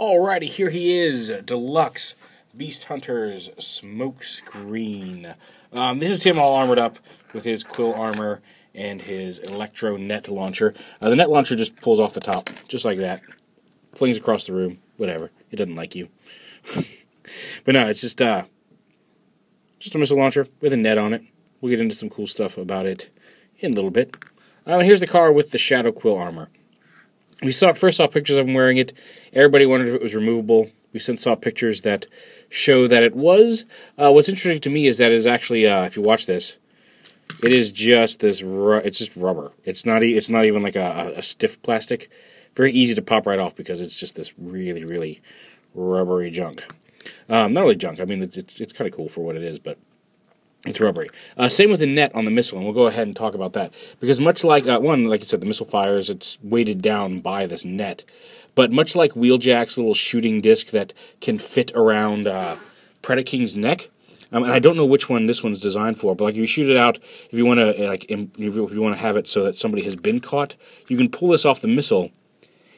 Alrighty, here he is, Deluxe Beast Hunter's Smokescreen. This is him all armored up with his quill armor and his electro net launcher. The net launcher just pulls off the top, just like that. Flings across the room, whatever. It doesn't like you. But no, it's just a missile launcher with a net on it. We'll get into some cool stuff about it in a little bit. Here's the car with the Shadow Quill armor. We first saw pictures of him wearing it. Everybody wondered if it was removable. We since saw pictures that show that it was. What's interesting to me is that it's actually, if you watch this, it is just this. It's just rubber. It's not even like a stiff plastic. Very easy to pop right off because it's just this really, really rubbery junk. Not really junk. I mean, it's kind of cool for what it is, but it's rubbery. Same with the net on the missile, and we'll go ahead and talk about that. Because much like, like I said, the missile fires, it's weighted down by this net. But much like Wheeljack's little shooting disc that can fit around Predaking's neck, and I don't know which one this one's designed for, but like if you shoot it out, if you want to have it so that somebody has been caught, you can pull this off the missile.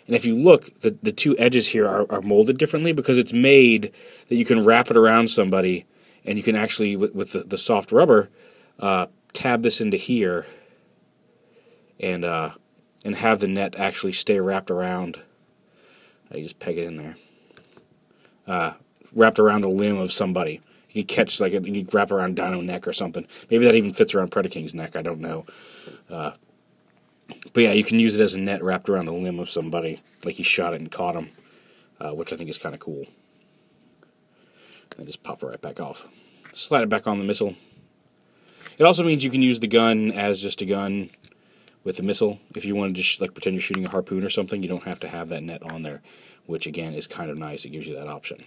And if you look, the two edges here are molded differently because it's made that you can wrap it around somebody. And you can actually, with the soft rubber, tab this into here and have the net actually stay wrapped around. You just peg it in there. Wrapped around the limb of somebody. You can catch, you can wrap around Dino neck or something. Maybe that even fits around Predaking's neck, I don't know. But yeah, you can use it as a net wrapped around the limb of somebody, like you shot it and caught him, which I think is kind of cool. And just pop it right back off. Slide it back on the missile. It also means you can use the gun as just a gun with the missile. If you want to just pretend you're shooting a harpoon or something, you don't have to have that net on there, which again is kind of nice. It gives you that option.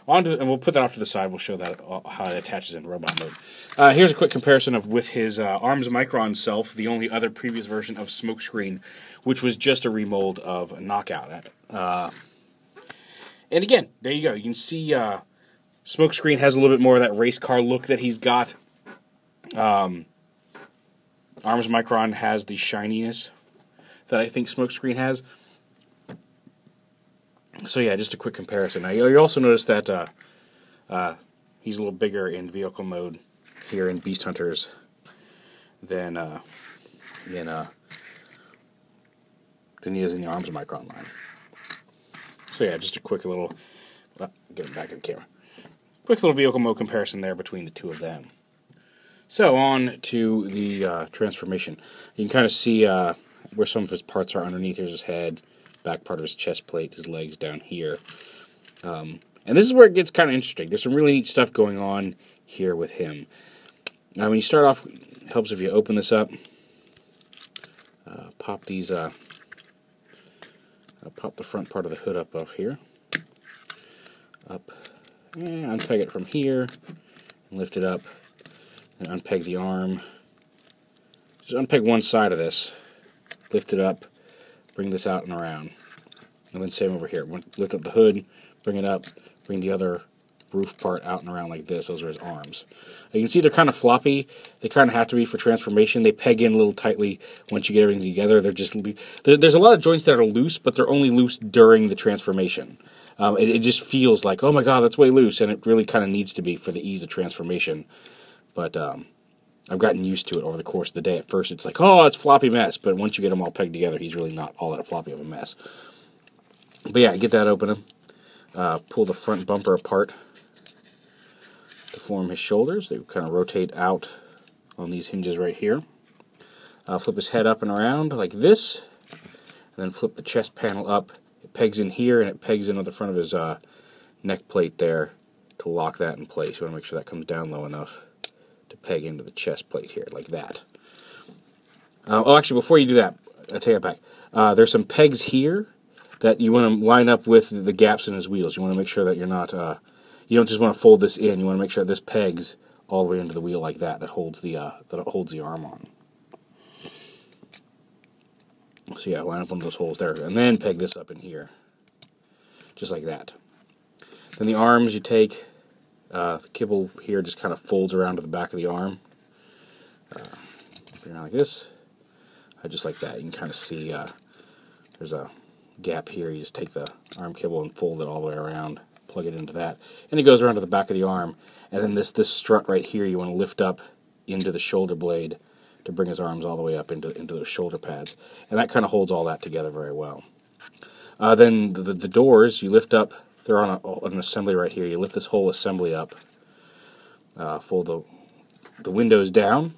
And we'll put that off to the side. We'll show that how it attaches in robot mode. Here's a quick comparison of with his Arms Micron self, the only other previous version of Smokescreen, which was just a remold of Knockout. And again, there you go. You can see Smokescreen has a little bit more of that race car look that he's got. Arms Micron has the shininess that I think Smokescreen has. So yeah, just a quick comparison. Now you also notice that he's a little bigger in vehicle mode here in Beast Hunters than he is in the Arms Micron line. So yeah, just a quick little, get it back in the camera. Quick little vehicle mode comparison there between the two of them. So on to the transformation. You can kind of see where some of his parts are underneath. Here's his head, back part of his chest plate, his legs down here. And this is where it gets kind of interesting. There's some really neat stuff going on here with him. Now when you start off, it helps if you open this up. Pop these... I'll pop the front part of the hood up off here. Up. And unpeg it from here. And lift it up. And unpeg the arm. Just unpeg one side of this. Lift it up. Bring this out and around. And then same over here. Lift up the hood. Bring it up. Bring the other roof part out and around like this. Those are his arms. You can see they're kind of floppy. They kind of have to be for transformation. They peg in a little tightly once you get everything together. There's a lot of joints that are loose, but they're only loose during the transformation. It just feels like, oh my god, that's way loose, and it really kind of needs to be for the ease of transformation. But I've gotten used to it over the course of the day. At first it's like, oh, it's a floppy mess, but once you get them all pegged together, he's really not all that floppy of a mess. But yeah, get that open. Pull the front bumper apart to form his shoulders. They kind of rotate out on these hinges right here. Flip his head up and around like this, and then flip the chest panel up. It pegs in here, and it pegs into the front of his neck plate there to lock that in place. You want to make sure that comes down low enough to peg into the chest plate here, like that. Actually, before you do that, I'll take it back. There's some pegs here that you want to line up with the gaps in his wheels. You want to make sure that you're not... you don't just want to fold this in. You want to make sure this pegs all the way into the wheel like that. That holds the arm on. So yeah, line up one of those holes there, and then peg this up in here, just like that. Then the arms you take, the kibble here just kind of folds around to the back of the arm. Bring it like this, just like that. You can kind of see there's a gap here. You just take the arm cable and fold it all the way around, plug it into that, and it goes around to the back of the arm. And then this strut right here, you want to lift up into the shoulder blade to bring his arms all the way up into those shoulder pads, and that kind of holds all that together very well. Then the doors, you lift up. They're on an assembly right here. You lift this whole assembly up, fold the windows down,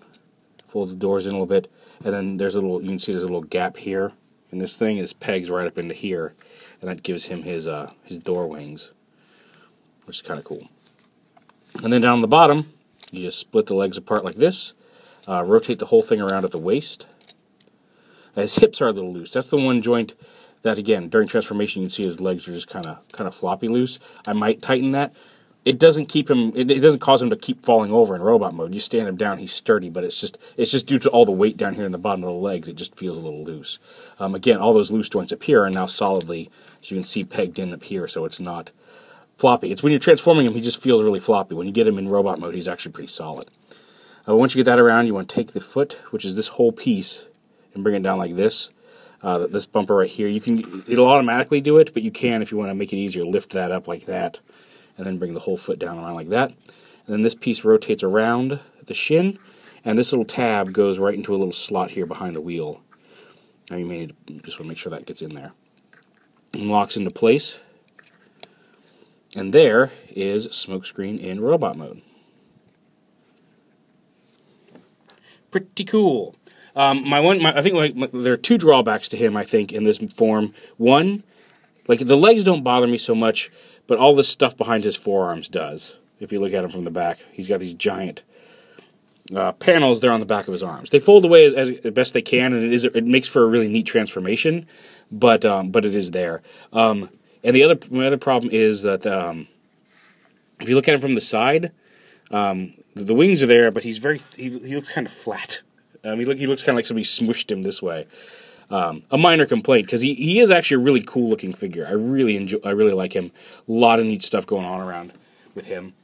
fold the doors in a little bit, and then there's a little. You can see there's a little gap here, and this thing is pegs right up into here, and that gives him his door wings, which is kind of cool. And then down on the bottom, you just split the legs apart like this, rotate the whole thing around at the waist. Now, his hips are a little loose. That's the one joint that, again, during transformation, you can see his legs are just kind of floppy loose. I might tighten that. It doesn't keep him. It doesn't cause him to keep falling over in robot mode. You stand him down, he's sturdy, but it's just due to all the weight down here in the bottom of the legs. It just feels a little loose. Again, all those loose joints up here are now solidly, as you can see, pegged in up here, so it's not floppy. It's when you're transforming him, he just feels really floppy. When you get him in robot mode, he's actually pretty solid. Once you get that around, you want to take the foot, which is this whole piece, and bring it down like this. This bumper right here, it'll automatically do it, but you can, if you want to make it easier, lift that up like that, and then bring the whole foot down around like that. And then this piece rotates around the shin, and this little tab goes right into a little slot here behind the wheel. Now you may need to just want to make sure that gets in there. And locks into place. And there is Smokescreen in robot mode. Pretty cool. I think there are two drawbacks to him, I think, in this form. One, like the legs don't bother me so much, but all this stuff behind his forearms does. If you look at him from the back, he's got these giant panels there on the back of his arms. They fold away as best they can, and it makes for a really neat transformation, but it is there. And my other problem is that if you look at him from the side, the wings are there, but he looks kind of flat. He looks kind of like somebody smushed him this way. A minor complaint, because he is actually a really cool looking figure. I really like him. A lot of neat stuff going on around with him.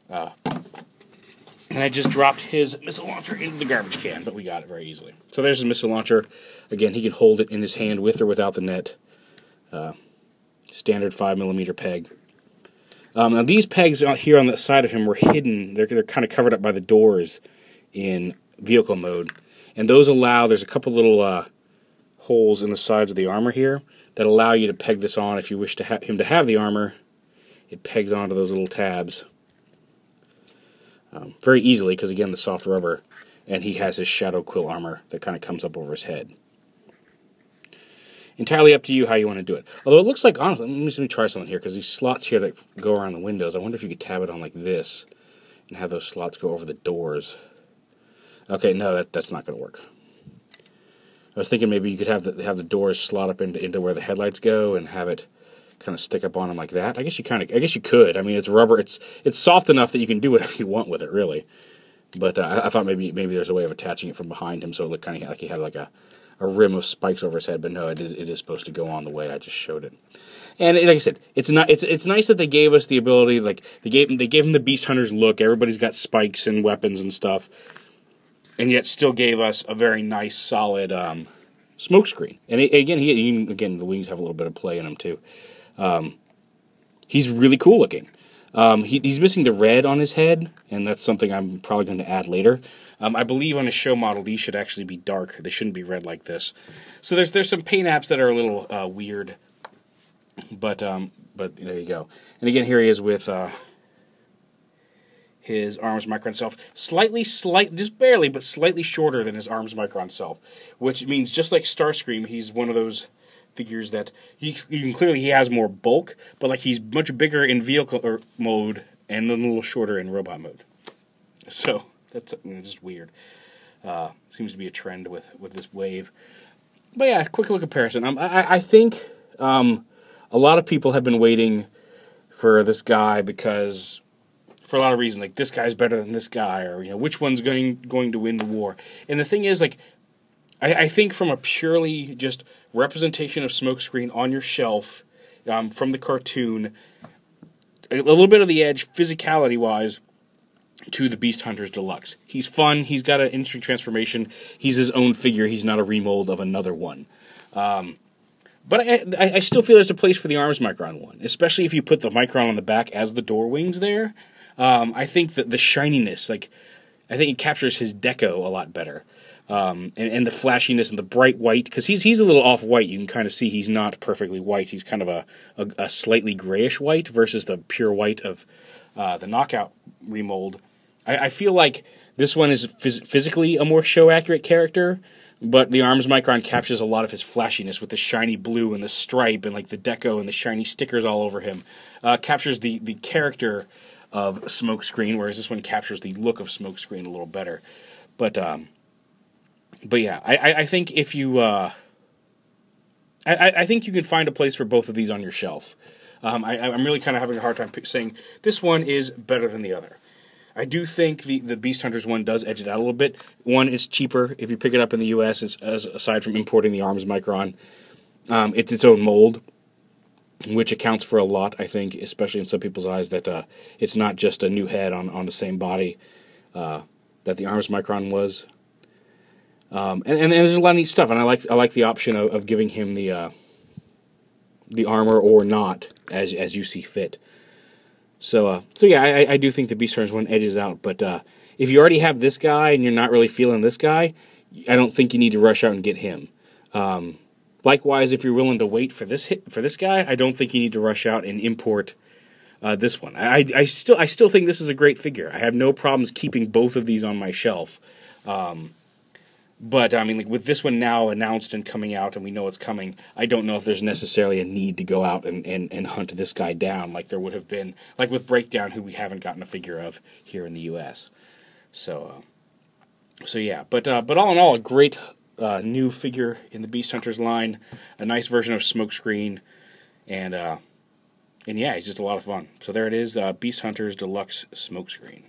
And I just dropped his missile launcher into the garbage can, but we got it very easily. So there's his missile launcher. Again, he can hold it in his hand with or without the net. Standard 5mm peg. Now these pegs out here on the side of him were hidden. They're kind of covered up by the doors in vehicle mode, and those there's a couple little holes in the sides of the armor here that allow you to peg this on if you wish to him to have the armor. It pegs onto those little tabs very easily, because again, the soft rubber, and he has his Shadow Quill armor that kind of comes up over his head. Entirely up to you how you want to do it. Although it looks like, honestly, let me try something here, because these slots here that go around the windows, I wonder if you could tab it on like this and have those slots go over the doors. Okay, no, that's not going to work. I was thinking maybe you could have the doors slot up into where the headlights go and have it kind of stick up on them like that. I guess you could. I mean, it's rubber. It's soft enough that you can do whatever you want with it, really. But I thought maybe there's a way of attaching it from behind him so it looked kind of like he had like a rim of spikes over his head. But no, it is supposed to go on the way I just showed it. And like I said, it's nice that they gave us the ability. Like they gave him the Beast Hunters look. Everybody's got spikes and weapons and stuff. And yet still gave us a very nice, solid Smokescreen. And again, the wings have a little bit of play in them too. He's really cool looking. He's missing the red on his head, and that's something I'm probably going to add later. I believe on a show model these should actually be dark. They shouldn't be red like this. So there's some paint apps that are a little weird, but there you go. And again, here he is with his Arms Micron self, just barely, but slightly shorter than his Arms Micron self, which means just like Starscream, he's one of those figures that he has more bulk, but like he's much bigger in vehicle mode and then a little shorter in robot mode. So that's just weird. Seems to be a trend with this wave. But yeah, quick little comparison. I think a lot of people have been waiting for this guy because, for a lot of reasons, like this guy's better than this guy, or which one's going to win the war. And the thing is, like, I think from a purely just representation of Smokescreen on your shelf from the cartoon, a little bit of the edge physicality-wise to the Beast Hunters Deluxe. He's fun. He's got an interesting transformation. He's his own figure. He's not a remold of another one. But I still feel there's a place for the Arms Micron one, especially if you put the Micron on the back as the door wings there. I think that the shininess, like, I think it captures his deco a lot better. And the flashiness and the bright white, because he's a little off-white. You can kind of see he's not perfectly white. He's kind of a slightly grayish white versus the pure white of the Knockout remold. I feel like this one is physically a more show-accurate character, but the Arms Micron captures a lot of his flashiness with the shiny blue and the stripe and like the deco and the shiny stickers all over him. Captures the character of Smokescreen, whereas this one captures the look of Smokescreen a little better. But yeah, I think if you I think you can find a place for both of these on your shelf. I'm really kind of having a hard time saying this one is better than the other. I do think the Beast Hunters one does edge it out a little bit. One, it's cheaper if you pick it up in the U.S. Aside from importing the Arms Micron. It's its own mold, which accounts for a lot, I think, especially in some people's eyes, that it's not just a new head on the same body that the Arms Micron was. And there's a lot of neat stuff, and I like the option of giving him the armor or not as you see fit. So yeah, I do think the Beast Hunters one edges out, but if you already have this guy and you're not really feeling this guy, I don't think you need to rush out and get him. Likewise, if you're willing to wait for this guy, I don't think you need to rush out and import this one. I still think this is a great figure. I have no problems keeping both of these on my shelf. But, I mean, like, with this one now announced and coming out, and we know it's coming, I don't know if there's necessarily a need to go out and hunt this guy down like there would have been, like with Breakdown, who we haven't gotten a figure of here in the U.S. So yeah. But all in all, a great new figure in the Beast Hunters line, a nice version of Smokescreen, and yeah, he's just a lot of fun. So there it is, Beast Hunters Deluxe Smokescreen.